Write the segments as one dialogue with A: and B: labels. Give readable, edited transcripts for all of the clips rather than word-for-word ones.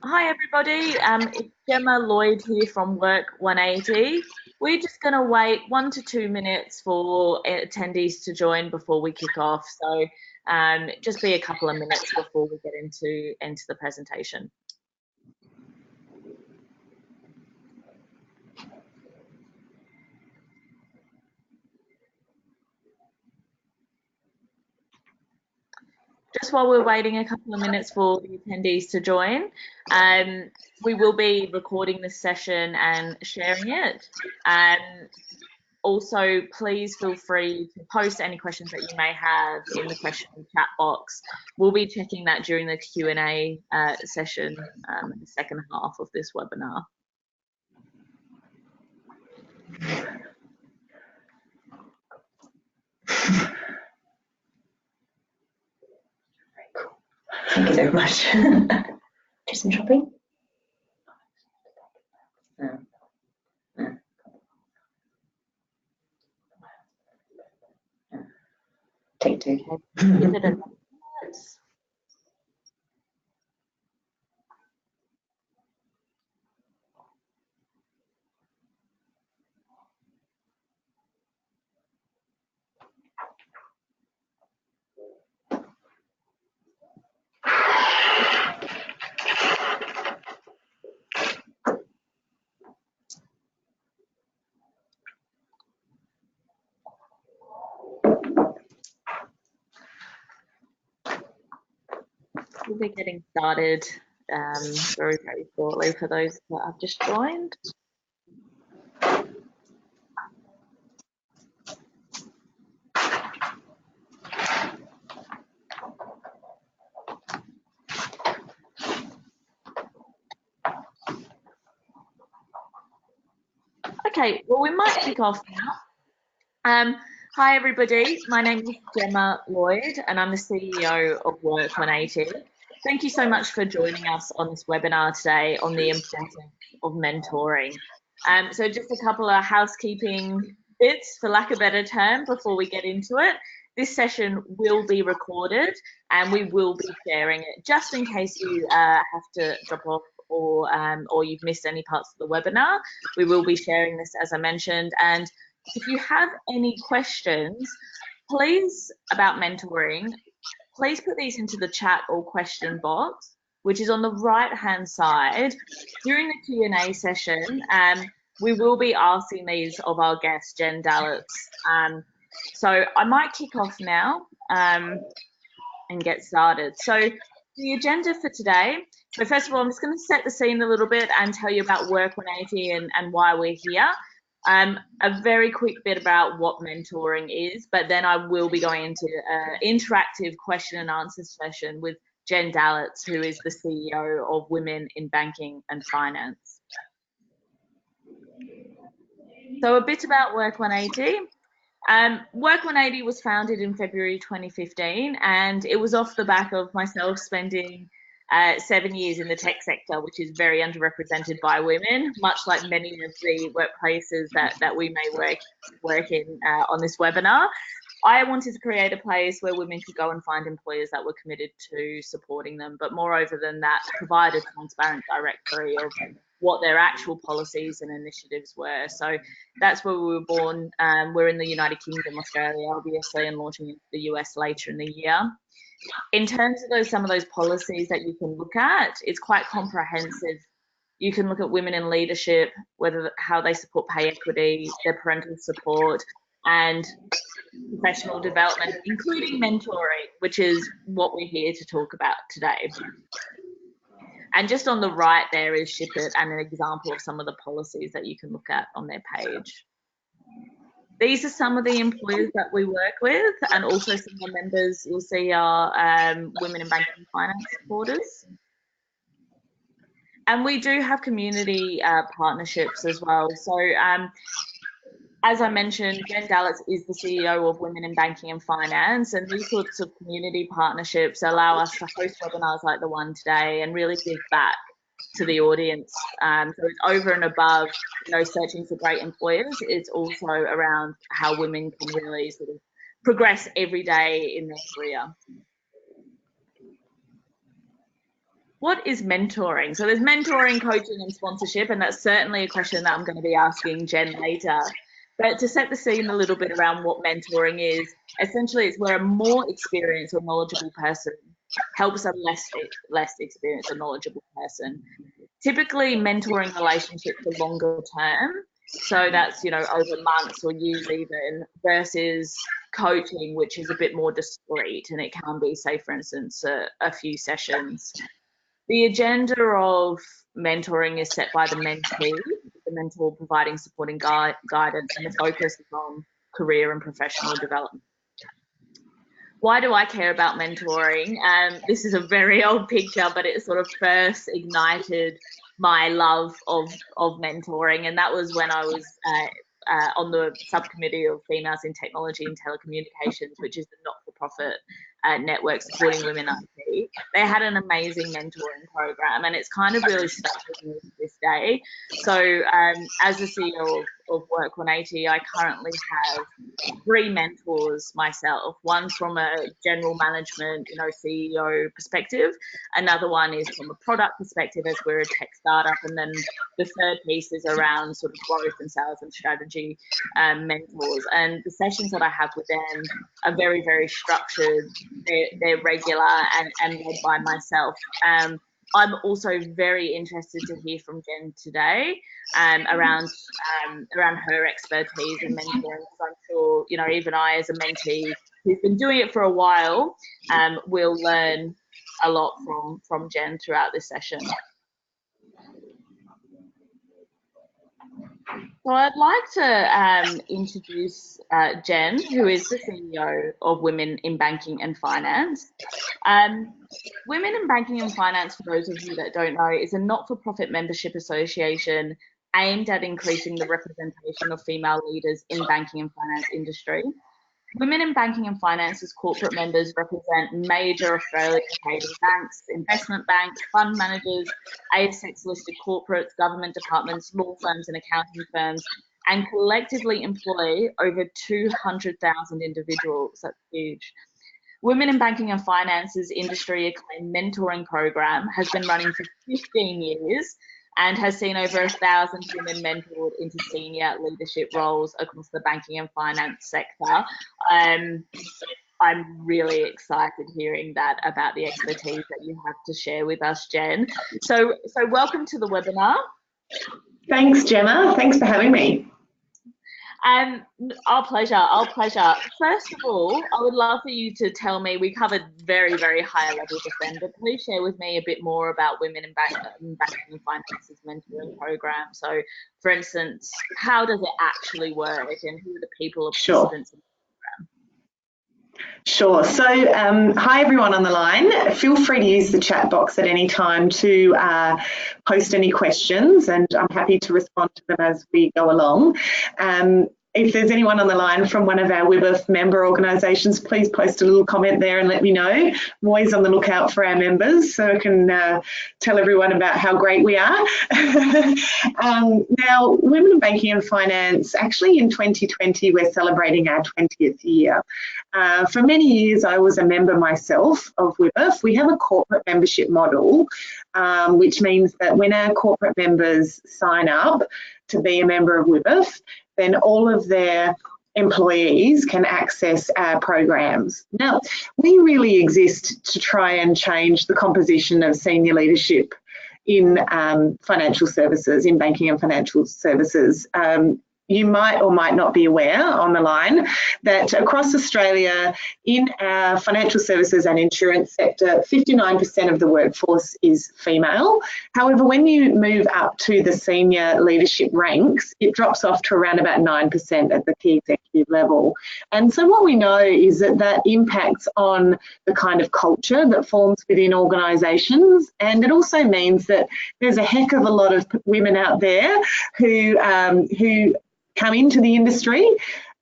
A: Hi everybody, it's Gemma Lloyd here from WORK180. We're just going to wait 1 to 2 minutes for attendees to join before we kick off. So just be a couple of minutes before we get into the presentation. Just while we're waiting a couple of minutes for the attendees to join, we will be recording this session and sharing it. Also, please feel free to post any questions that you may have in the question chat box. We'll be checking that during the Q&A session, the second half of this webinar.
B: Thank you very much. Just some shopping. Take two.
A: We'll be getting started very shortly for those that have just joined. Okay, well, we might kick off now. Hi, everybody. My name is Gemma Lloyd, and I'm the CEO of WORK180. Thank you so much for joining us on this webinar today on the importance of mentoring. So just a couple of housekeeping bits, for lack of a better term, before we get into it. This session will be recorded, and we will be sharing it just in case you have to drop off or you've missed any parts of the webinar. We will be sharing this, as I mentioned, and if you have any questions, please, about mentoring, please put these into the chat or question box, which is on the right-hand side. During the Q&A session, we will be asking these of our guest, Jen Dalitz. So I might kick off now and get started. So the agenda for today, so first of all, I'm just going to set the scene a little bit and tell you about WORK180 and why we're here. A very quick bit about what mentoring is, but then I will be going into an interactive question and answer session with Jen Dalitz, who is the CEO of Women in Banking and Finance. So a bit about WORK180. WORK180 was founded in February 2015, and it was off the back of myself spending 7 years in the tech sector, which is very underrepresented by women, much like many of the workplaces that we may work in on this webinar. I wanted to create a place where women could go and find employers that were committed to supporting them, but moreover than that, provide a transparent directory of what their actual policies and initiatives were. So that's where we were born. We're in the United Kingdom, Australia, obviously, and launching into the US later in the year. In terms of some of those policies that you can look at, it's quite comprehensive. You can look at women in leadership, how they support pay equity, their parental support, and professional development, including mentoring, which is what we're here to talk about today. And just on the right there is Ship It and an example of some of the policies that you can look at on their page. These are some of the employers that we work with, and also some of the members you'll see are Women in Banking and Finance supporters. And we do have community partnerships as well. So as I mentioned, Jen Dalitz is the CEO of Women in Banking and Finance, and these sorts of community partnerships allow us to host webinars like the one today and really give back to the audience. So it's over and above, searching for great employers. It's also around how women can really sort of progress every day in their career. what is mentoring? So there's mentoring, coaching and sponsorship, and that's certainly a question that I'm going to be asking Jen later. But to set the scene a little bit around what mentoring is, essentially it's where a more experienced or knowledgeable person helps a less experienced or knowledgeable person. Typically, mentoring relationships are longer term, so that's, you know, over months or years even, versus coaching, which is a bit more discreet, and it can be, say, for instance, a few sessions. The agenda of mentoring is set by the mentee, the mentor providing supporting guidance, and the focus is on career and professional development. Why do I care about mentoring? This is a very old picture, but it sort of first ignited my love of mentoring, and that was when I was on the subcommittee of Females in Technology and Telecommunications, which is the not-for-profit network supporting women IT. They had an amazing mentoring program, and it's kind of really stuck with me to this day. So as the CEO of WORK180, I currently have 3 mentors myself. One from a general management, you know, CEO perspective. Another one is from a product perspective, as we're a tech startup. And then the third piece is around sort of growth and sales and strategy mentors. And the sessions that I have with them are very, very structured. They're regular and led by myself. I'm also very interested to hear from Jen today around her expertise in mentoring, because I'm sure, you know, even I as a mentee who's been doing it for a while will learn a lot from Jen throughout this session. So I'd like to introduce Jen, who is the CEO of Women in Banking and Finance. Women in Banking and Finance, for those of you that don't know, is a not-for-profit membership association aimed at increasing the representation of female leaders in banking and finance industry. Women in Banking and Finance's corporate members represent major Australian trading banks, investment banks, fund managers, ASX-listed corporates, government departments, law firms and accounting firms, and collectively employ over 200,000 individuals. That's huge. Women in Banking and Finance's industry acclaimed mentoring program has been running for 15 years and has seen over 1,000 women mentored into senior leadership roles across the banking and finance sector. I'm really excited hearing that about the expertise that you have to share with us, Jen. So welcome to the webinar.
C: Thanks, Gemma. Thanks for having me.
A: Our pleasure. First of all, I would love for you to tell me, we covered very, very high levels of them, but please share with me a bit more about Women in Banking and Finance's mentoring program. So, for instance, how does it actually work, and who are the people or participants in the program?
C: Sure. So, hi everyone on the line. Feel free to use the chat box at any time to post any questions, and I'm happy to respond to them as we go along. If there's anyone on the line from one of our WiBF member organisations, please post a little comment there and let me know. I'm always on the lookout for our members, so I can tell everyone about how great we are. Now, Women in Banking and Finance, actually in 2020, we're celebrating our 20th year. For many years, I was a member myself of WiBF. We have a corporate membership model, which means that when our corporate members sign up to be a member of WiBF, then all of their employees can access our programs. Now, we really exist to try and change the composition of senior leadership in financial services, in banking and financial services. You might or might not be aware on the line that across Australia, in our financial services and insurance sector, 59% of the workforce is female. However, when you move up to the senior leadership ranks, it drops off to around about 9% at the key executive level. And so what we know is that that impacts on the kind of culture that forms within organisations, and it also means that there's a heck of a lot of women out there who come into the industry,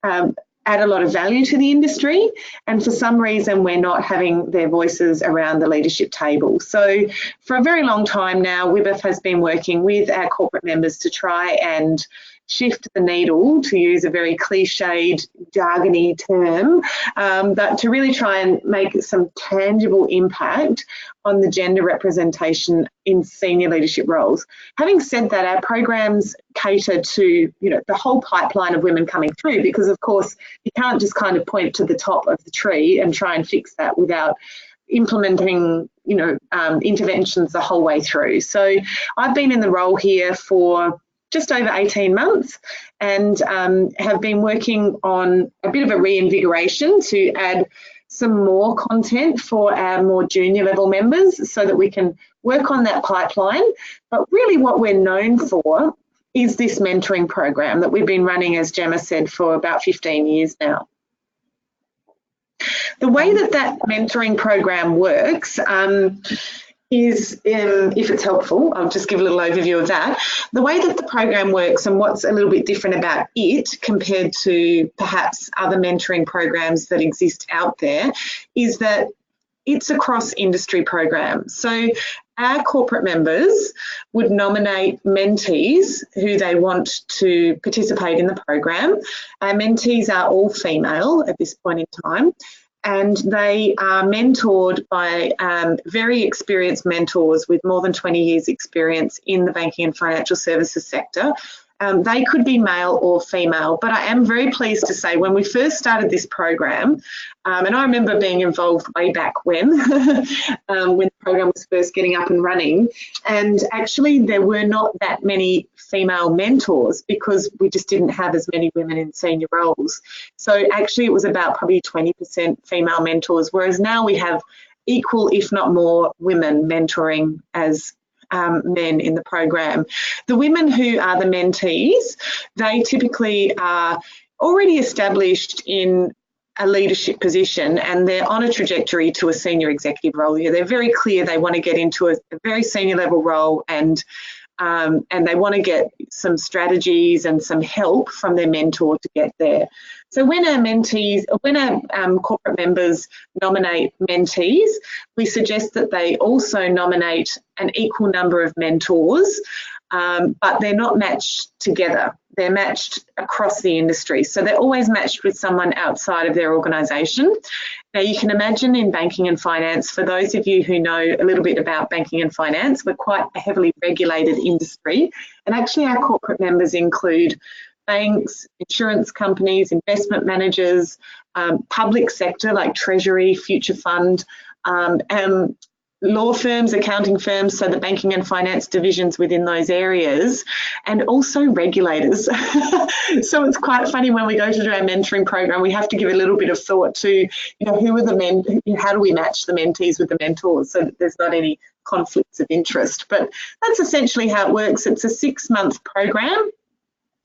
C: add a lot of value to the industry, and for some reason we're not having their voices around the leadership table. So for a very long time now, WiBF has been working with our corporate members to try and shift the needle, to use a very cliched, jargony term, but to really try and make some tangible impact on the gender representation in senior leadership roles. Having said that, our programs cater to, the whole pipeline of women coming through, because of course you can't just kind of point to the top of the tree and try and fix that without implementing, interventions the whole way through. So I've been in the role here for just over 18 months and have been working on a bit of a reinvigoration to add some more content for our more junior level members so that we can work on that pipeline. But really what we're known for is this mentoring program that we've been running, as Gemma said, for about 15 years now. The way that mentoring program works is, if it's helpful, I'll just give a little overview of that. The way that the program works and what's a little bit different about it compared to perhaps other mentoring programs that exist out there is that it's a cross-industry program. So our corporate members would nominate mentees who they want to participate in the program. Our mentees are all female at this point in time, and they are mentored by very experienced mentors with more than 20 years experience in the banking and financial services sector. They could be male or female, but I am very pleased to say when we first started this program, and I remember being involved way back when the program was first getting up and running, and actually there were not that many female mentors because we just didn't have as many women in senior roles. So actually it was about probably 20% female mentors, whereas now we have equal, if not more, women mentoring as men in the program. The women who are the mentees, they typically are already established in a leadership position and they're on a trajectory to a senior executive role. Yeah, they're very clear they want to get into a very senior level role and they want to get some strategies and some help from their mentor to get there. So when our corporate members nominate mentees, we suggest that they also nominate an equal number of mentors, but they're not matched together. They're matched across the industry. So they're always matched with someone outside of their organisation. Now you can imagine in banking and finance, for those of you who know a little bit about banking and finance, we're quite a heavily regulated industry. And actually our corporate members include banks, insurance companies, investment managers, public sector like Treasury, Future Fund, law firms, accounting firms, so the banking and finance divisions within those areas, and also regulators. So it's quite funny when we go to do our mentoring program, we have to give a little bit of thought to, who are the men, how do we match the mentees with the mentors so that there's not any conflicts of interest. But that's essentially how it works. It's a 6-month program.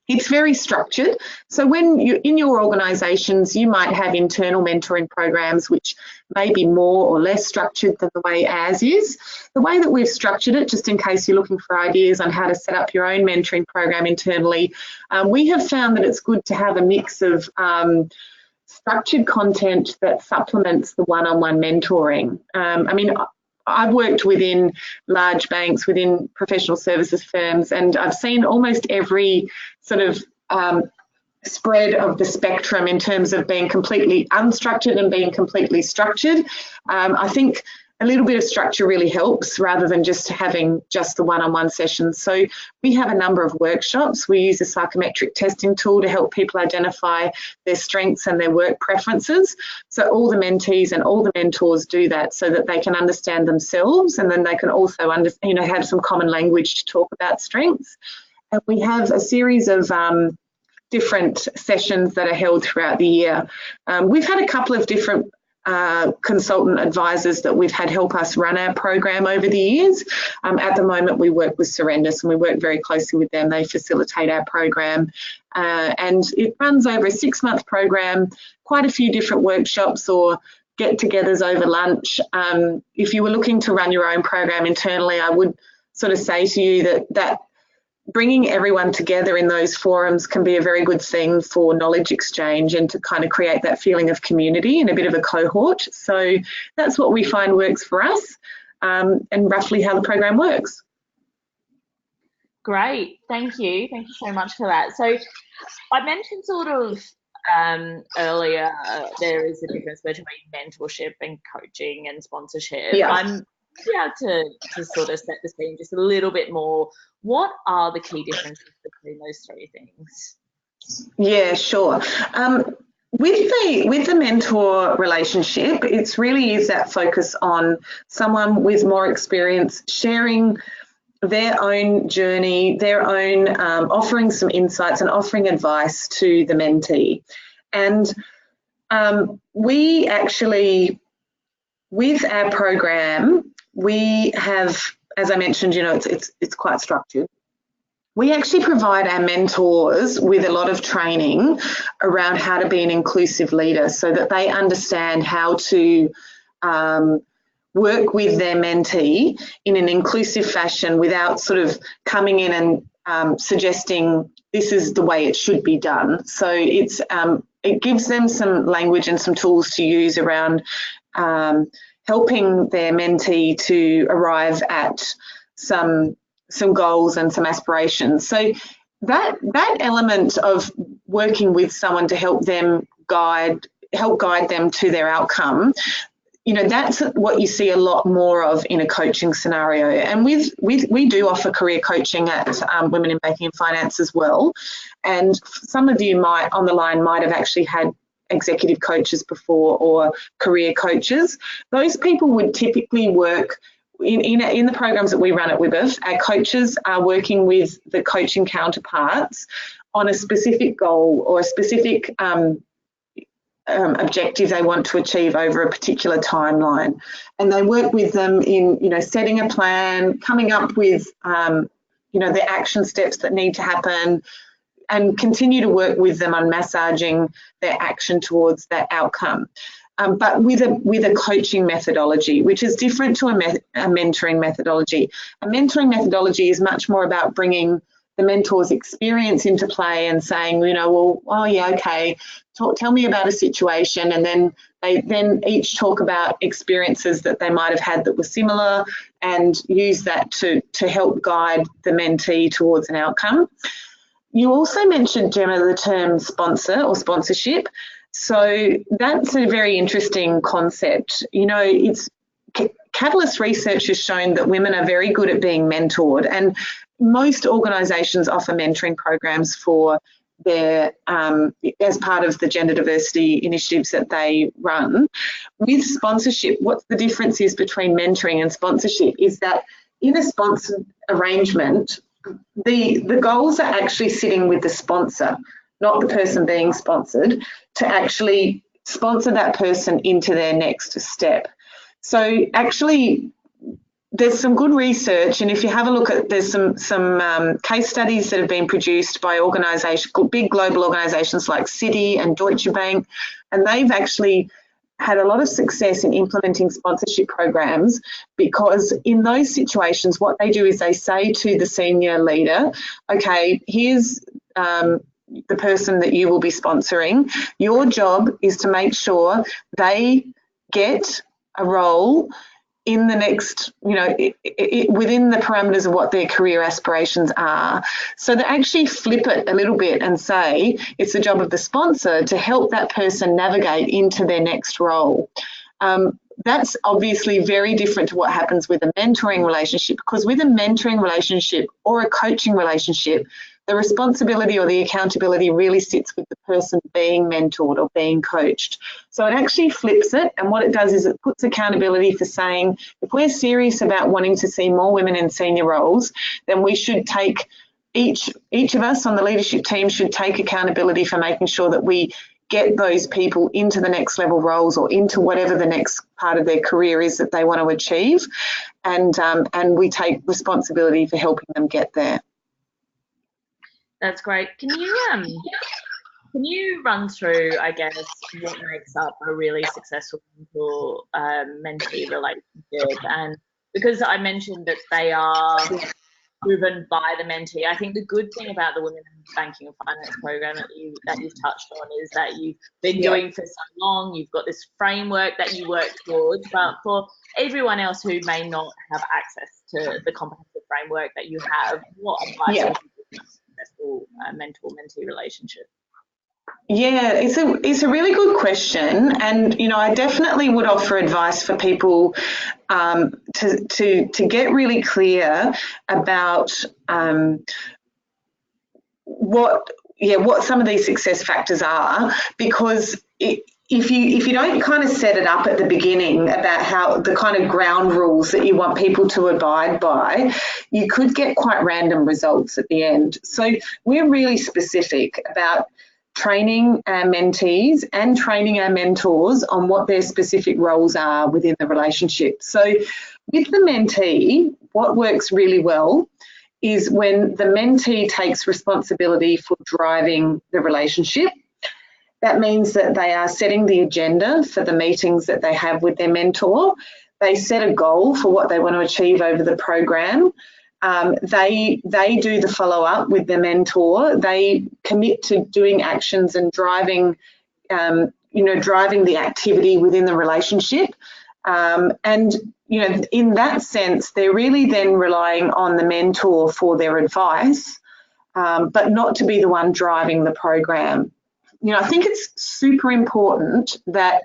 C: It's very structured. So when you're in your organisations, you might have internal mentoring programs which may be more or less structured than the way ours is. The way that we've structured it, just in case you're looking for ideas on how to set up your own mentoring program internally, we have found that it's good to have a mix of structured content that supplements the one-on-one mentoring. I've worked within large banks, within professional services firms, and I've seen almost every sort of spread of the spectrum in terms of being completely unstructured and being completely structured. I think a little bit of structure really helps rather than just having just the one-on-one sessions. So we have a number of workshops. We use a psychometric testing tool to help people identify their strengths and their work preferences. So all the mentees and all the mentors do that so that they can understand themselves, and then they can also have some common language to talk about strengths. And we have a series of different sessions that are held throughout the year. We've had a couple of different consultant advisors that we've had help us run our program over the years. At the moment we work with Surrendus and we work very closely with them. They facilitate our program and it runs over a 6-month program, quite a few different workshops or get-togethers over lunch. If you were looking to run your own program internally, I would sort of say to you that bringing everyone together in those forums can be a very good thing for knowledge exchange and to kind of create that feeling of community and a bit of a cohort. So that's what we find works for us and roughly how the program works.
A: Great, thank you so much for that. So I mentioned sort of earlier there is a difference between mentorship and coaching and sponsorship.
B: Yeah.
A: I'm able to sort of set the scene just a little bit more. What are the key differences between those three things?
C: Yeah, sure. With the mentor relationship, it's really is that focus on someone with more experience sharing their own journey, their own offering some insights and offering advice to the mentee. And we actually, with our program, we have, as I mentioned, you know, it's quite structured. We actually provide our mentors with a lot of training around how to be an inclusive leader so that they understand how to work with their mentee in an inclusive fashion without sort of coming in and suggesting this is the way it should be done. So it gives them some language and some tools to use around helping their mentee to arrive at some goals and some aspirations. So that element of working with someone to help guide them to their outcome, you know, that's what you see a lot more of in a coaching scenario. And we do offer career coaching at Women in Banking and Finance as well. And some of you on the line might have actually had executive coaches before or career coaches. Those people would typically work in the programs that we run at WiBF. Our coaches are working with the coaching counterparts on a specific goal or a specific objective they want to achieve over a particular timeline, and they work with them in, you know, setting a plan, coming up with you know, the action steps that need to happen, and continue to work with them on massaging their action towards that outcome. But with a coaching methodology, which is different to a mentoring methodology. A mentoring methodology is much more about bringing the mentor's experience into play and saying, you know, well, oh yeah, okay, tell me about a situation, and then they each talk about experiences that they might have had that were similar and use that to help guide the mentee towards an outcome. You also mentioned, Gemma, the term sponsor or sponsorship. So that's a very interesting concept. You know, Catalyst research has shown that women are very good at being mentored, and most organisations offer mentoring programs for their as part of the gender diversity initiatives that they run. With sponsorship, what the difference is between mentoring and sponsorship is that in a sponsored arrangement, the goals are actually sitting with the sponsor, not the person being sponsored, to actually sponsor that person into their next step. So actually, there's some good research, and if you have a look at, there's some case studies that have been produced by big global organisations like Citi and Deutsche Bank, and they've actually had a lot of success in implementing sponsorship programs, because in those situations what they do is they say to the senior leader, okay, here's the person that you will be sponsoring. Your job is to make sure they get a role in the next, you know, within the parameters of what their career aspirations are. So they actually flip it a little bit and say it's the job of the sponsor to help that person navigate into their next role. That's obviously very different to what happens with a mentoring relationship, because with a mentoring relationship or a coaching relationship, the responsibility or the accountability really sits with the person being mentored or being coached. So it actually flips it, and what it does is it puts accountability for saying, if we're serious about wanting to see more women in senior roles, then we should take, each of us on the leadership team should take accountability for making sure that we get those people into the next level roles or into whatever the next part of their career is that they want to achieve, and we take responsibility for helping them get there.
A: That's great. Can you run through, I guess, what makes up a really successful mentee relationship? And because I mentioned that they are driven by the mentee, I think the good thing about the Women in Banking and Finance program that you've touched on is that you've been doing for so long. You've got this framework that you work towards, but for everyone else who may not have access to the comprehensive framework that you have, what advice
B: Yeah.
A: would you give a successful mentor-mentee relationship?
C: Yeah, it's a really good question, and I definitely would offer advice for people to get really clear about what some of these success factors are, because if you don't kind of set it up at the beginning about how the kind of ground rules that you want people to abide by, you could get quite random results at the end. So we're really specific about training our mentees and training our mentors on what their specific roles are within the relationship. So with the mentee, what works really well is when the mentee takes responsibility for driving the relationship. That means that they are setting the agenda for the meetings that they have with their mentor. They set a goal for what they want to achieve over the program. They do the follow-up with their mentor. They commit to doing actions and driving the activity within the relationship. And in that sense, they're really then relying on the mentor for their advice, but not to be the one driving the program. I think it's super important that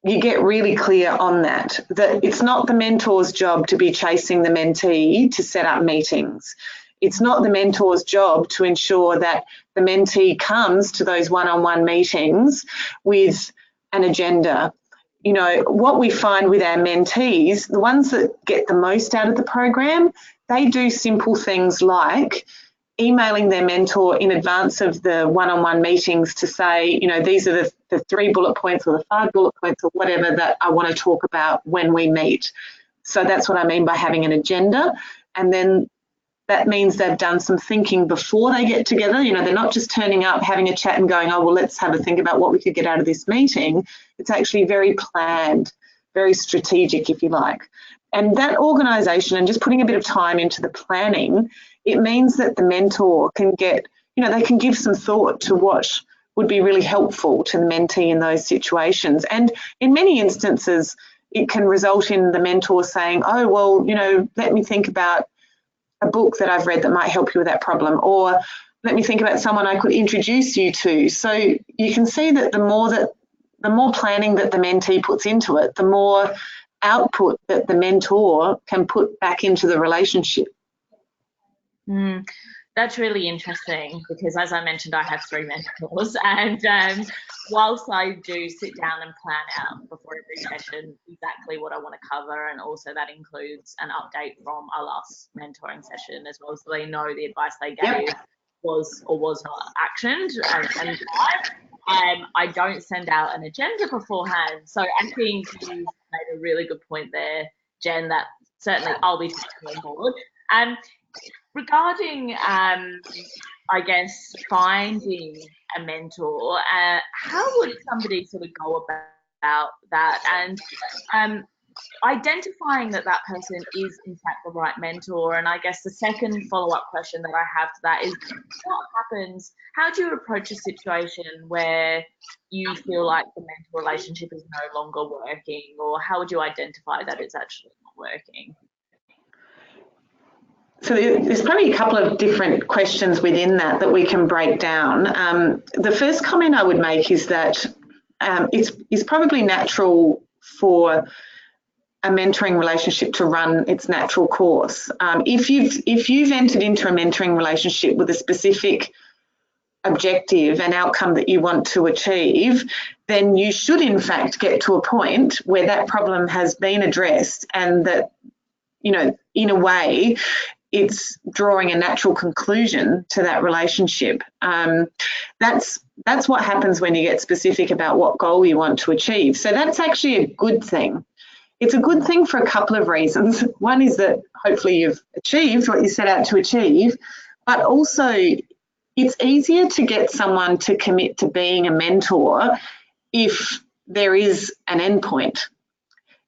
C: you get really clear on that it's not the mentor's job to be chasing the mentee to set up meetings. It's not the mentor's job to ensure that the mentee comes to those one-on-one meetings with an agenda. What we find with our mentees, the ones that get the most out of the program, they do simple things like emailing their mentor in advance of the one-on-one meetings to say, these are the 3 bullet points or the 5 bullet points or whatever that I want to talk about when we meet. So that's what I mean by having an agenda. And then that means they've done some thinking before they get together. They're not just turning up, having a chat and going, oh, well, let's have a think about what we could get out of this meeting. It's actually very planned, very strategic, if you like. And that organisation and just putting a bit of time into the planning, it means that the mentor can get, they can give some thought to what would be really helpful to the mentee in those situations. And in many instances, it can result in the mentor saying, oh, well, let me think about a book that I've read that might help you with that problem, or let me think about someone I could introduce you to. So you can see that the more planning that the mentee puts into it, the more output that the mentor can put back into the relationship.
A: That's really interesting, because as I mentioned, I have 3 mentors, and whilst I do sit down and plan out before every session exactly what I want to cover, and also that includes an update from our last mentoring session as well, so they know the advice they gave was or was not actioned and I don't send out an agenda beforehand. So I think you made a really good point there, Jen, that certainly I'll be taking on board. Regarding, I guess, finding a mentor, how would somebody sort of go about that, and identifying that person is in fact the right mentor? And I guess the second follow-up question that I have to that is, what happens, how do you approach a situation where you feel like the mentor relationship is no longer working, or how would you identify that it's actually not working?
C: So there's probably a couple of different questions within that we can break down. The first comment I would make is that it's probably natural for a mentoring relationship to run its natural course. If you've entered into a mentoring relationship with a specific objective and outcome that you want to achieve, then you should in fact get to a point where that problem has been addressed, and that, in a way, it's drawing a natural conclusion to that relationship. That's what happens when you get specific about what goal you want to achieve. So that's actually a good thing. It's a good thing for a couple of reasons. One is that hopefully you've achieved what you set out to achieve, but also it's easier to get someone to commit to being a mentor if there is an endpoint.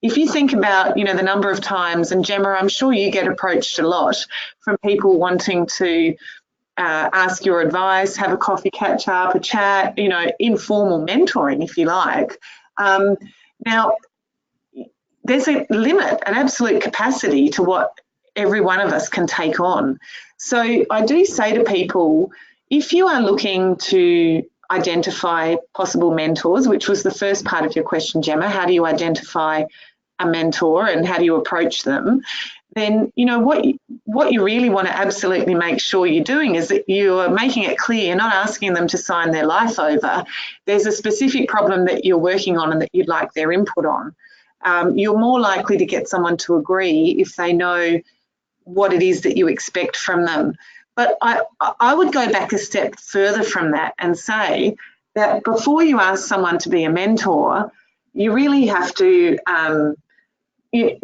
C: If you think about, the number of times, and Gemma, I'm sure you get approached a lot from people wanting to ask your advice, have a coffee catch up, a chat, informal mentoring, if you like. Now, there's a limit, an absolute capacity to what every one of us can take on. So I do say to people, if you are looking to identify possible mentors, which was the first part of your question, Gemma, how do you identify a mentor and how do you approach them? Then, you know, what you really want to absolutely make sure you're doing is that you're making it clear, you're not asking them to sign their life over. There's a specific problem that you're working on and that you'd like their input on. You're more likely to get someone to agree if they know what it is that you expect from them. But I would go back a step further from that and say that before you ask someone to be a mentor, you really have to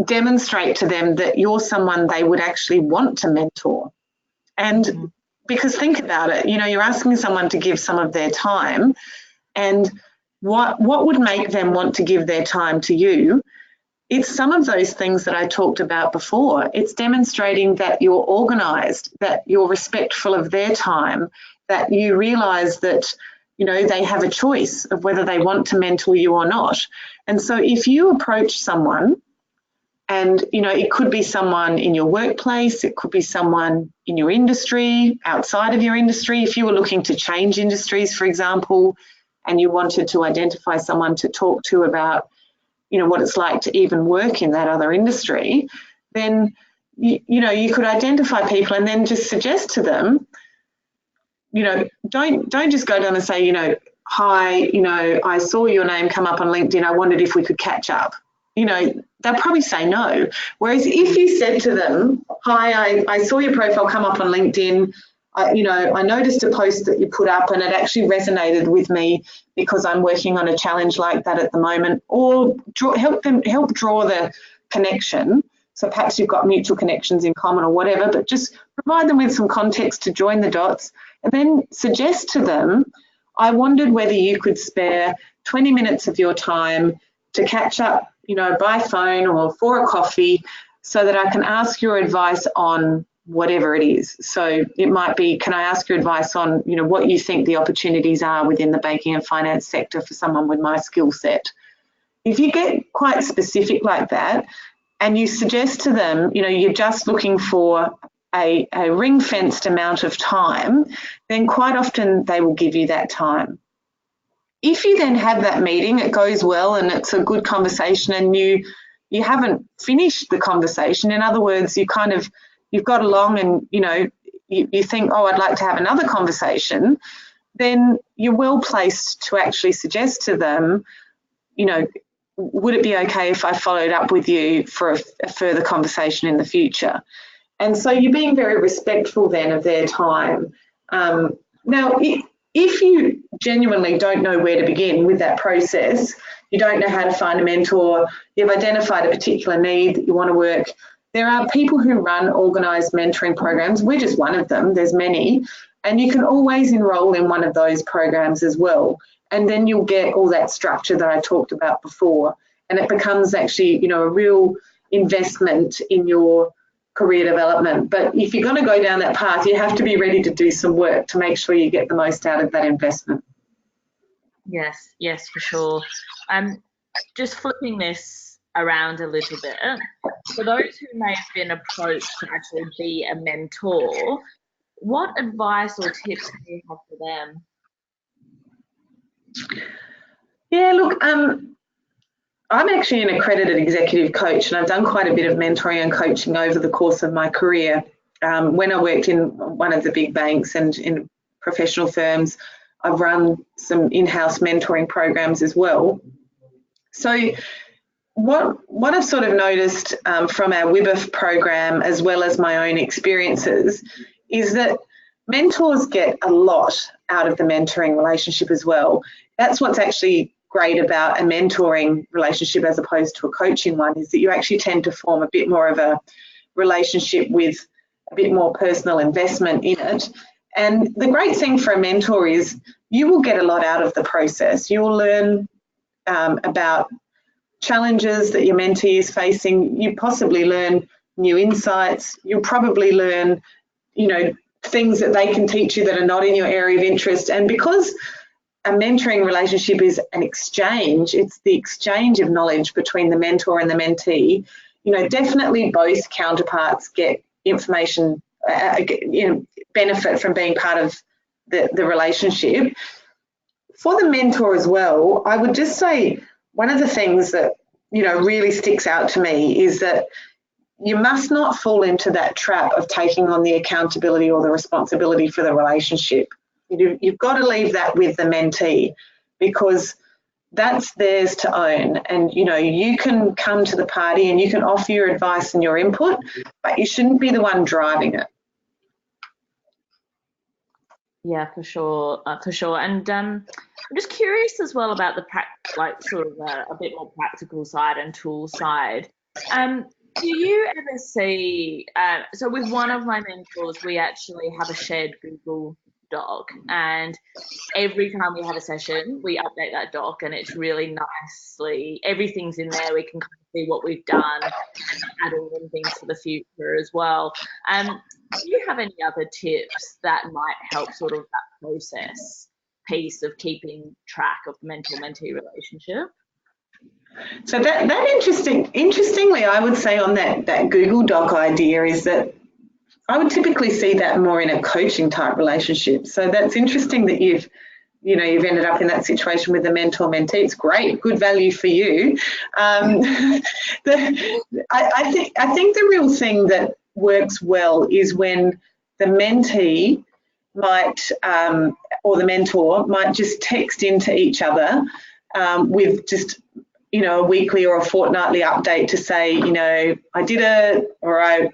C: demonstrate to them that you're someone they would actually want to mentor. And because think about it, you know, you're asking someone to give some of their time, and what would make them want to give their time to you? It's some of those things that I talked about before. It's demonstrating that you're organised, that you're respectful of their time, that you realise that, you know, they have a choice of whether they want to mentor you or not. And so if you approach someone, and, you know, it could be someone in your workplace, it could be someone in your industry, outside of your industry. If you were looking to change industries, for example, and you wanted to identify someone to talk to about, you know, what it's like to even work in that other industry, then, you know, you could identify people and then just suggest to them, you know, don't just go down and say, you know, hi, you know, I saw your name come up on LinkedIn. I wondered if we could catch up. You know, they'll probably say no. Whereas if you said to them, hi, I saw your profile come up on LinkedIn. You know, I noticed a post that you put up and it actually resonated with me because I'm working on a challenge like that at the moment, or help draw the connection. So perhaps you've got mutual connections in common or whatever, but just provide them with some context to join the dots, and then suggest to them, I wondered whether you could spare 20 minutes of your time to catch up, you know, by phone or for a coffee, so that I can ask your advice on whatever it is. So it might be, can I ask your advice on, you know, what you think the opportunities are within the banking and finance sector for someone with my skill set? If you get quite specific like that and you suggest to them, you know, you're just looking for a ring-fenced amount of time, then quite often they will give you that time. If you then have that meeting, it goes well and it's a good conversation, and you haven't finished the conversation. In other words, you've got along and, you know, you think, oh, I'd like to have another conversation, then you're well placed to actually suggest to them, you know, would it be okay if I followed up with you for a further conversation in the future? And so you're being very respectful then of their time. Now, if you genuinely don't know where to begin with that process, you don't know how to find a mentor, you've identified a particular need that you want to work, there are people who run organised mentoring programs. We're just one of them, there's many, and you can always enrol in one of those programs as well. And then you'll get all that structure that I talked about before, and it becomes actually, you know, a real investment in your career development. But if you're going to go down that path, you have to be ready to do some work to make sure you get the most out of that investment.
A: Yes, for sure. Just flipping this around a little bit, for those who may have been approached to actually be a mentor, what advice or tips do you have for them?
C: Yeah, look, I'm actually an accredited executive coach, and I've done quite a bit of mentoring and coaching over the course of my career. When I worked in one of the big banks and in professional firms, I've run some in-house mentoring programs as well. So what I've sort of noticed from our WiBF program, as well as my own experiences, is that mentors get a lot out of the mentoring relationship as well. That's what's actually great about a mentoring relationship as opposed to a coaching one, is that you actually tend to form a bit more of a relationship with a bit more personal investment in it. And the great thing for a mentor is you will get a lot out of the process. You will learn about challenges that your mentee is facing. You possibly learn new insights. You'll probably learn, you know, things that they can teach you that are not in your area of interest. And because a mentoring relationship is an exchange, it's the exchange of knowledge between the mentor and the mentee, definitely both counterparts get information, benefit from being part of the relationship. For the mentor as well, I would just say one of the things that, really sticks out to me is that you must not fall into that trap of taking on the accountability or the responsibility for the relationship. You've got to leave that with the mentee, because that's theirs to own. And, you can come to the party and you can offer your advice and your input, but you shouldn't be the one driving it.
A: Yeah, for sure, And I'm just curious as well about the a bit more practical side and tool side. Do you ever see, so with one of my mentors, we actually have a shared Google Doc, and every time we have a session, we update that doc, and it's really nicely, everything's in there. We can kind of see what we've done and add in things for the future as well. Do you have any other tips that might help sort of that process piece of keeping track of the mentor-mentee relationship?
C: So interestingly, I would say on that Google Doc idea is that I would typically see that more in a coaching type relationship. So that's interesting that you've ended up in that situation with the mentor-mentee. It's great, good value for you. I think the real thing that works well is when the mentee might or the mentor might just text into each other with just a weekly or a fortnightly update to say, I did it, or I'm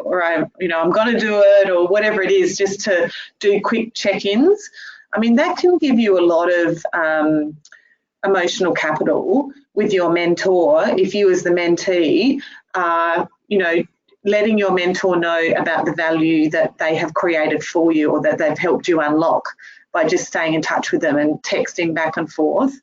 C: going to do it, or whatever it is, just to do quick check-ins. I mean, that can give you a lot of emotional capital with your mentor if you as the mentee are, letting your mentor know about the value that they have created for you or that they've helped you unlock by just staying in touch with them and texting back and forth.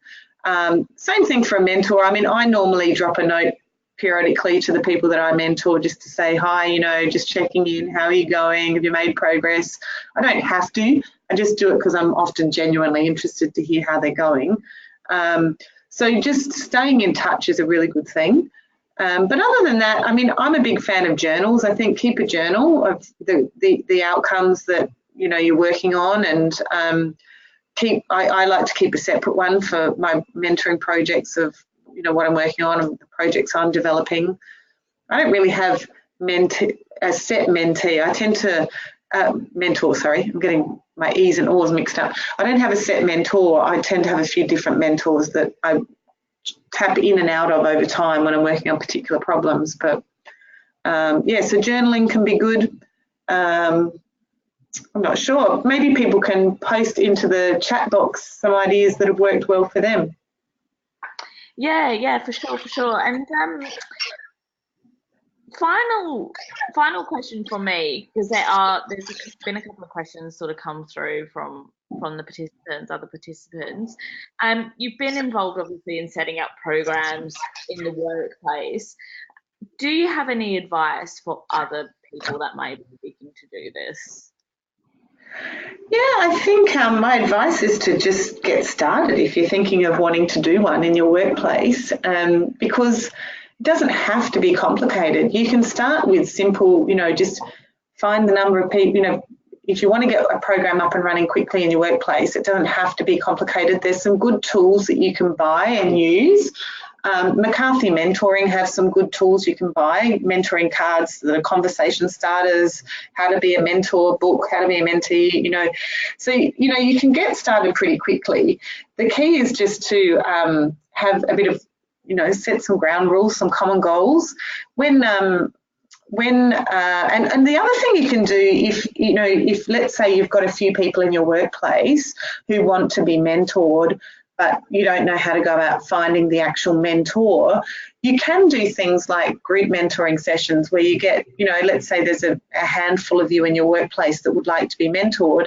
C: Same thing for a mentor. I mean, I normally drop a note periodically to the people that I mentor just to say, hi, just checking in, how are you going? Have you made progress? I don't have to. I just do it because I'm often genuinely interested to hear how they're going. So just staying in touch is a really good thing. But other than that, I mean, I'm a big fan of journals. I think keep a journal of the outcomes that, you're working on, and I like to keep a separate one for my mentoring projects of, what I'm working on and the projects I'm developing. I don't really have a set mentee. I tend to mentor, sorry, I'm getting my E's and O's mixed up. I don't have a set mentor. I tend to have a few different mentors that I tap in and out of over time when I'm working on particular problems. But yeah, so journaling can be good. I'm not sure. Maybe people can post into the chat box some ideas that have worked well for them.
A: Yeah, for sure. And final question from me, because there's been a couple of questions sort of come through from the other participants. You've been involved obviously in setting up programs in the workplace. Do you have any advice for other people that may be looking to do this?
C: Yeah, I think my advice is to just get started if you're thinking of wanting to do one in your workplace, because it doesn't have to be complicated. You can start with simple, just find the number of people, if you want to get a program up and running quickly in your workplace, it doesn't have to be complicated. There's some good tools that you can buy and use. McCarthy Mentoring have some good tools you can buy, mentoring cards that are conversation starters, how to be a mentor book, how to be a mentee, So, you can get started pretty quickly. The key is just to have a bit of, set some ground rules, some common goals. And the other thing you can do if let's say you've got a few people in your workplace who want to be mentored, but you don't know how to go about finding the actual mentor, you can do things like group mentoring sessions where you get, let's say there's a handful of you in your workplace that would like to be mentored.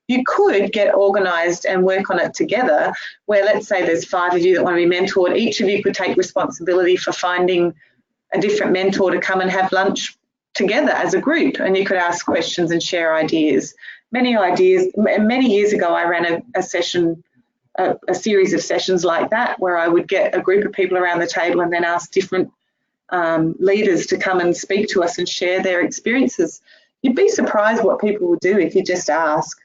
C: You could get organised and work on it together where, let's say there's 5 of you that want to be mentored. Each of you could take responsibility for finding a different mentor to come and have lunch together as a group, and you could ask questions and share ideas. Many years ago I ran a session, a series of sessions like that, where I would get a group of people around the table and then ask different leaders to come and speak to us and share their experiences. You'd be surprised what people will do if you just ask.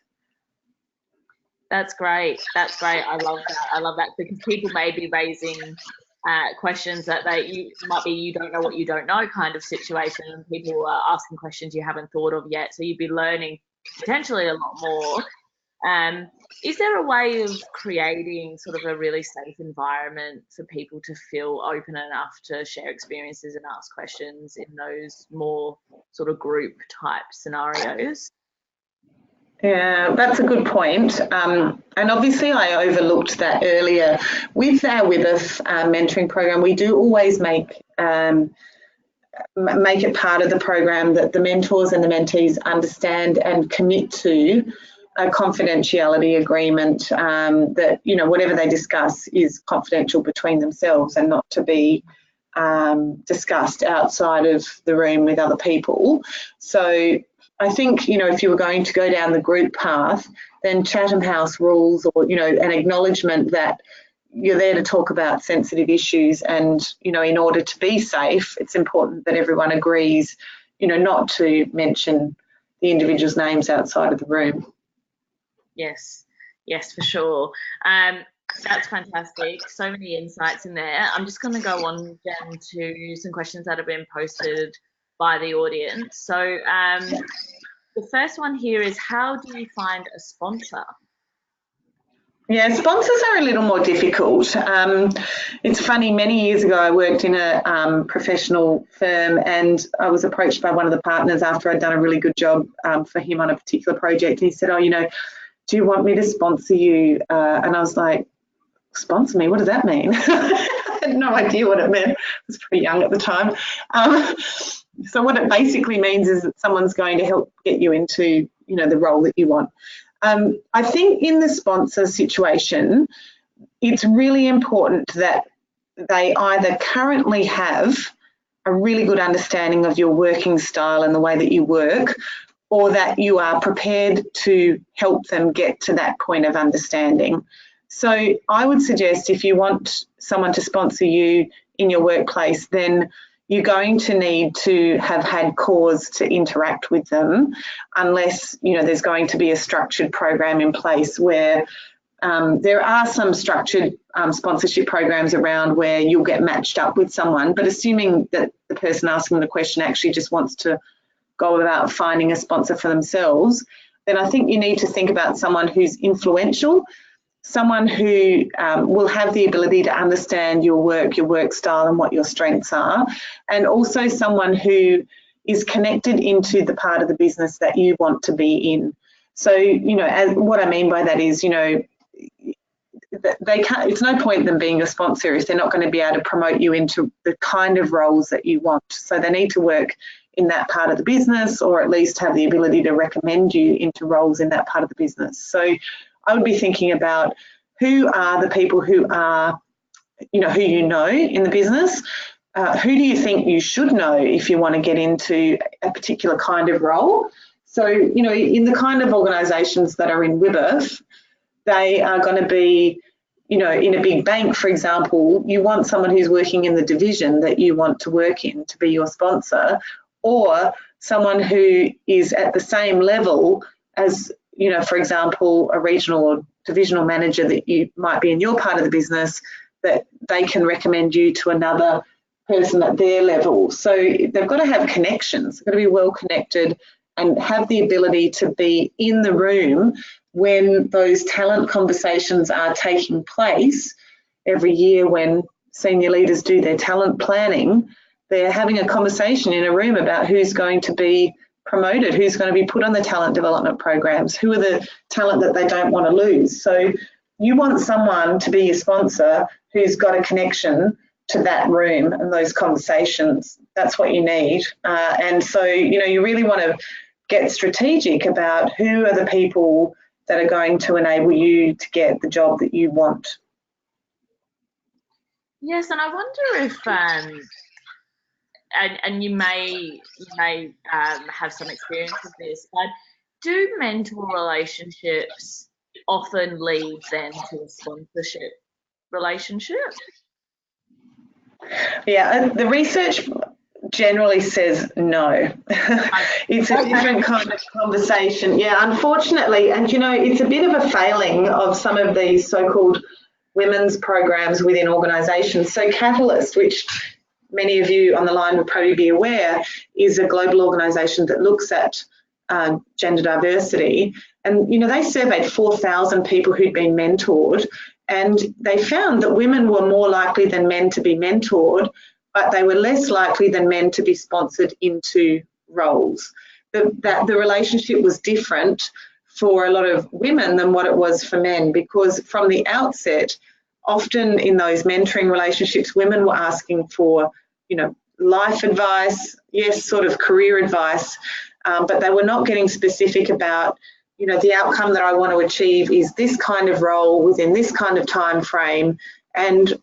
A: That's great. That's great. I love that. I love that, because people may be raising questions that might be you don't know what you don't know kind of situation, and people are asking questions you haven't thought of yet. So you'd be learning potentially a lot more. Is there a way of creating sort of a really safe environment for people to feel open enough to share experiences and ask questions in those more sort of group type scenarios?
C: Yeah, that's a good point. And obviously I overlooked that earlier. With our WiBF mentoring program, we do always make it part of the program that the mentors and the mentees understand and commit to a confidentiality agreement, that, you know, whatever they discuss is confidential between themselves and not to be discussed outside of the room with other people. So I think, you know, if you were going to go down the group path, then Chatham House rules, or, you know, an acknowledgement that you're there to talk about sensitive issues, and, you know, in order to be safe, it's important that everyone agrees, you know, not to mention the individual's names outside of the room.
A: Yes, yes, for sure. That's fantastic. So many insights in there. I'm just going to go on, Jen, to some questions that have been posted by the audience. So the first one here is, how do you find a sponsor?
C: Yeah, sponsors are a little more difficult. It's funny, many years ago I worked in a professional firm, and I was approached by one of the partners after I'd done a really good job for him on a particular project. And he said, oh, you know, do you want me to sponsor you? And I was like, sponsor me? What does that mean? I had no idea what it meant. I was pretty young at the time. So what it basically means is that someone's going to help get you into, you know, the role that you want. I think in the sponsor situation, it's really important that they either currently have a really good understanding of your working style and the way that you work, or that you are prepared to help them get to that point of understanding. So I would suggest, if you want someone to sponsor you in your workplace, then you're going to need to have had cause to interact with them, unless, you know, there's going to be a structured program in place where there are some structured sponsorship programs around where you'll get matched up with someone. But assuming that the person asking the question actually just wants to go about finding a sponsor for themselves, then I think you need to think about someone who's influential, someone who will have the ability to understand your work style and what your strengths are, and also someone who is connected into the part of the business that you want to be in. So, you know, what I mean by that is, you know, they can't, it's no point in them being a sponsor if they're not going to be able to promote you into the kind of roles that you want. So they need to work in that part of the business, or at least have the ability to recommend you into roles in that part of the business. So I would be thinking about, who are the people who are, you know, who you know in the business? Who do you think you should know if you want to get into a particular kind of role? So, you know, in the kind of organisations that are in WiBF, they are going to be, you know, in a big bank, for example, you want someone who's working in the division that you want to work in to be your sponsor, or someone who is at the same level as, you know, for example, a regional or divisional manager that you might be in your part of the business, that they can recommend you to another person at their level. So they've got to have connections, they've got to be well connected and have the ability to be in the room when those talent conversations are taking place. Every year when senior leaders do their talent planning, they're having a conversation in a room about who's going to be promoted, who's going to be put on the talent development programs, who are the talent that they don't want to lose. So you want someone to be your sponsor who's got a connection to that room and those conversations. That's what you need. And so, you know, you really want to get strategic about who are the people that are going to enable you to get the job that you want.
A: Yes, and I wonder if and you may have some experience with this, but do mentor relationships often lead then to a sponsorship relationship?
D: Yeah, the research generally says no. It's a different kind of conversation. Yeah, unfortunately, and you know, it's a bit of a failing of some of these so-called women's programs within organisations. So Catalyst, which many of you on the line will probably be aware, is a global organisation that looks at gender diversity. And, you know, they surveyed 4,000 people who'd been mentored, and they found that women were more likely than men to be mentored, but they were less likely than men to be sponsored into roles. The relationship was different for a lot of women than what it was for men, because from the outset, often in those mentoring relationships, women were asking for, you know, life advice, yes, sort of career advice, but they were not getting specific about, you know, the outcome that I want to achieve is this kind of role within this kind of time frame. And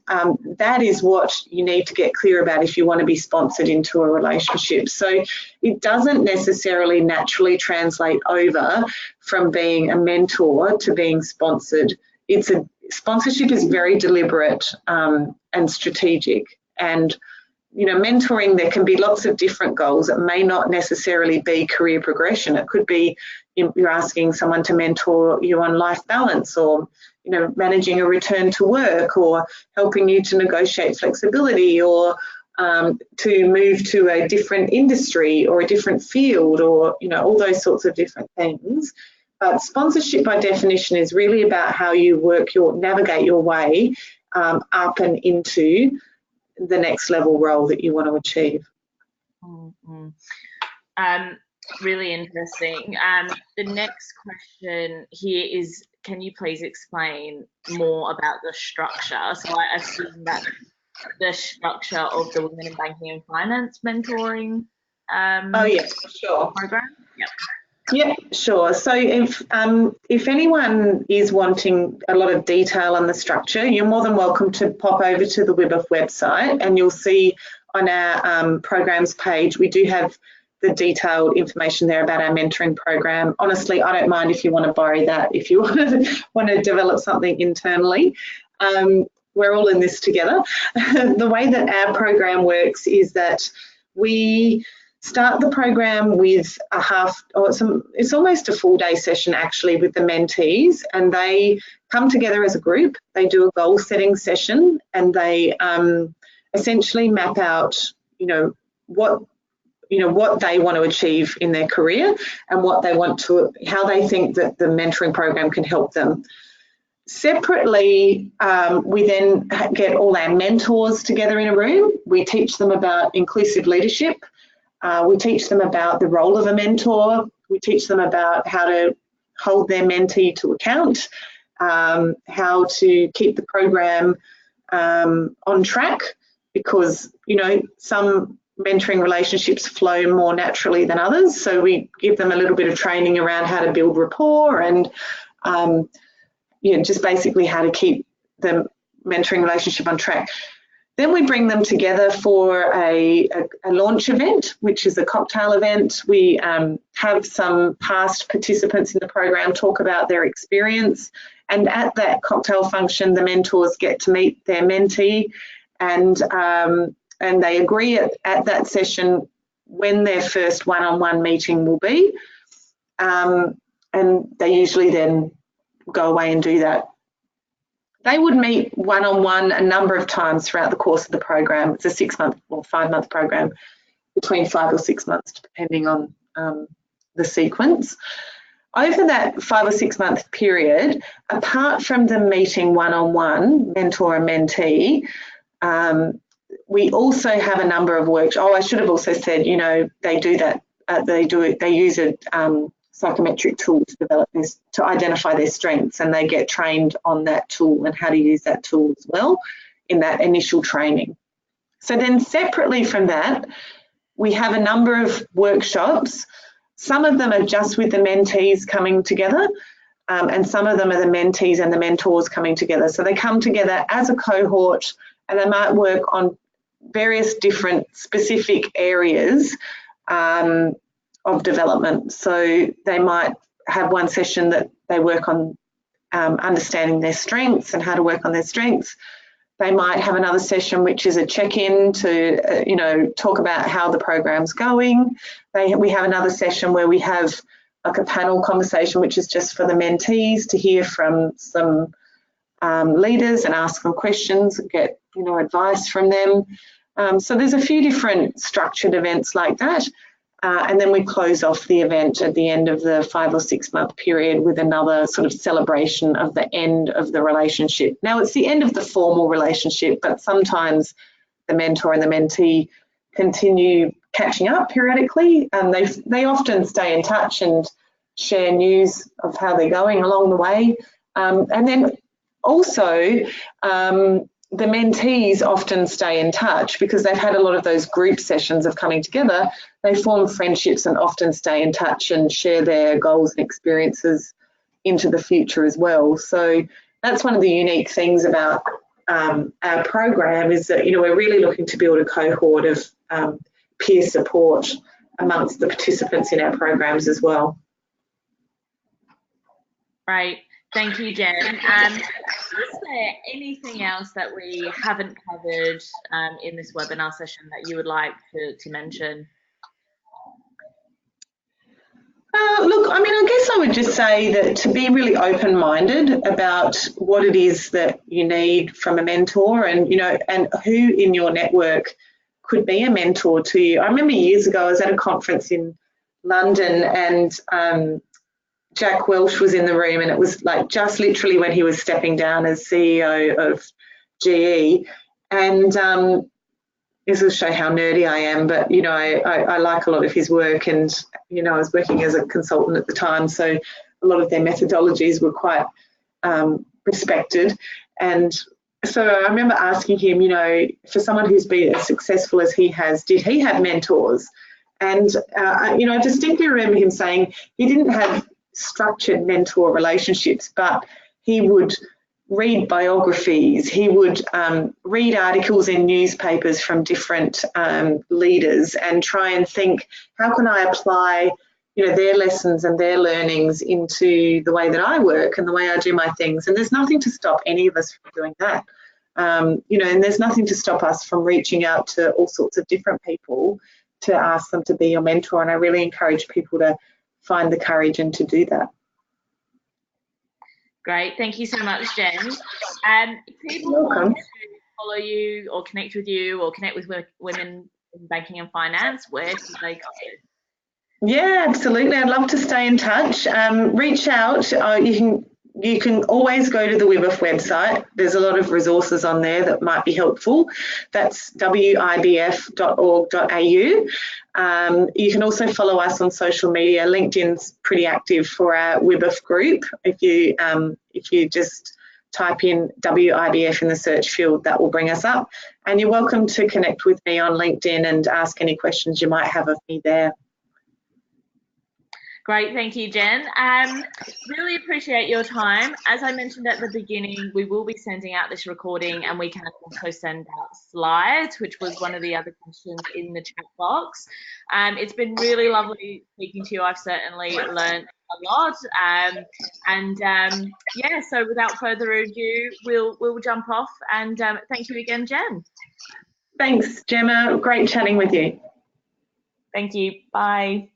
D: that is what you need to get clear about if you want to be sponsored into a relationship. So it doesn't necessarily naturally translate over from being a mentor to being sponsored. Sponsorship is very deliberate and strategic. And, you know, mentoring, there can be lots of different goals. It may not necessarily be career progression. It could be you're asking someone to mentor you on life balance, or, you know, managing a return to work, or helping you to negotiate flexibility, or to move to a different industry or a different field, or, you know, all those sorts of different things. But sponsorship by definition is really about how you navigate your way up and into the next level role that you want to achieve.
A: Mm-hmm. Really interesting. The next question here is, can you please explain more about the structure? So I assume that the structure of the Women in Banking and Finance mentoring
D: Oh yes, sure.
A: program. Yep.
D: Yeah, sure. So if anyone is wanting a lot of detail on the structure, you're more than welcome to pop over to the WiBF website, and you'll see on our programs page, we do have the detailed information there about our mentoring program. Honestly, I don't mind if you want to borrow that, if you want to develop something internally. We're all in this together. The way that our program works is that we start the program with it's almost a full day session actually with the mentees, and they come together as a group. They do a goal setting session, and they essentially map out, what they want to achieve in their career, and how they think that the mentoring program can help them. Separately, we then get all our mentors together in a room. We teach them about inclusive leadership. We teach them about the role of a mentor. We teach them about how to hold their mentee to account, how to keep the program on track, because, some mentoring relationships flow more naturally than others. So we give them a little bit of training around how to build rapport and, just basically how to keep the mentoring relationship on track. Then we bring them together for a launch event, which is a cocktail event. We have some past participants in the program talk about their experience. And at that cocktail function, the mentors get to meet their mentee, and they agree at that session when their first one-on-one meeting will be. And they usually then go away and do that. They would meet one-on-one a number of times throughout the course of the program. It's a 6-month or 5-month program, between 5 or 6 months, depending on the sequence. Over that 5 or 6 month period, apart from the meeting one-on-one, mentor and mentee, we also have a number of workshops. I should have also said, they do that. They use a psychometric tool to develop this, to identify their strengths, and they get trained on that tool and how to use that tool as well in that initial training. So then separately from that, we have a number of workshops. Some of them are just with the mentees coming together, and some of them are the mentees and the mentors coming together. So they come together as a cohort, and they might work on various different specific areas of development. So they might have one session that they work on understanding their strengths and how to work on their strengths. They might have another session which is a check-in to, you know, talk about how the program's going. We have another session where we have like a panel conversation which is just for the mentees to hear from some leaders and ask them questions, get, you know, advice from them. So there's a few different structured events like that. And then we close off the event at the end of the 5 or 6 month period with another sort of celebration of the end of the relationship. Now, it's the end of the formal relationship, but sometimes the mentor and the mentee continue catching up periodically, and they often stay in touch and share news of how they're going along the way. And then also, the mentees often stay in touch because they've had a lot of those group sessions of coming together. They form friendships and often stay in touch and share their goals and experiences into the future as well. So that's one of the unique things about our program, is that, you know, we're really looking to build a cohort of peer support amongst the participants in our programs as well.
A: Right. Thank you, Jen. Is there anything else that we haven't covered in this webinar session that you would like to mention?
D: Look, I mean, I guess I would just say that to be really open-minded about what it is that you need from a mentor, and, you know, and who in your network could be a mentor to you. I remember years ago I was at a conference in London, and Jack Welch was in the room, and it was like just literally when he was stepping down as CEO of GE. And this will show how nerdy I am, but, you know, I like a lot of his work, and, you know, I was working as a consultant at the time, so a lot of their methodologies were quite respected. And so I remember asking him, you know, for someone who's been as successful as he has, did he have mentors? And, you know, I distinctly remember him saying he didn't have structured mentor relationships, but he would read biographies, he would read articles in newspapers from different leaders and try and think, how can I apply, you know, their lessons and their learnings into the way that I work and the way I do my things. And there's nothing to stop any of us from doing that. You know, and there's nothing to stop us from reaching out to all sorts of different people to ask them to be your mentor. And I really encourage people to find the courage and to do that.
A: Great, thank you so much, Jen. If people want to follow you or connect with you or connect with women in banking and finance, where do they go?
D: Yeah, absolutely. I'd love to stay in touch. Reach out. You can always go to the WiBF website. There's a lot of resources on there that might be helpful. That's wibf.org.au. You can also follow us on social media. LinkedIn's pretty active for our WiBF group. If you just type in WIBF in the search field, that will bring us up. And you're welcome to connect with me on LinkedIn and ask any questions you might have of me there.
A: Great, thank you, Jen. Really appreciate your time. As I mentioned at the beginning, we will be sending out this recording, and we can also send out slides, which was one of the other questions in the chat box. It's been really lovely speaking to you. I've certainly learned a lot. Yeah, so without further ado, we'll jump off, and thank you again, Jen.
D: Thanks, Gemma. Great chatting with you.
A: Thank you. Bye.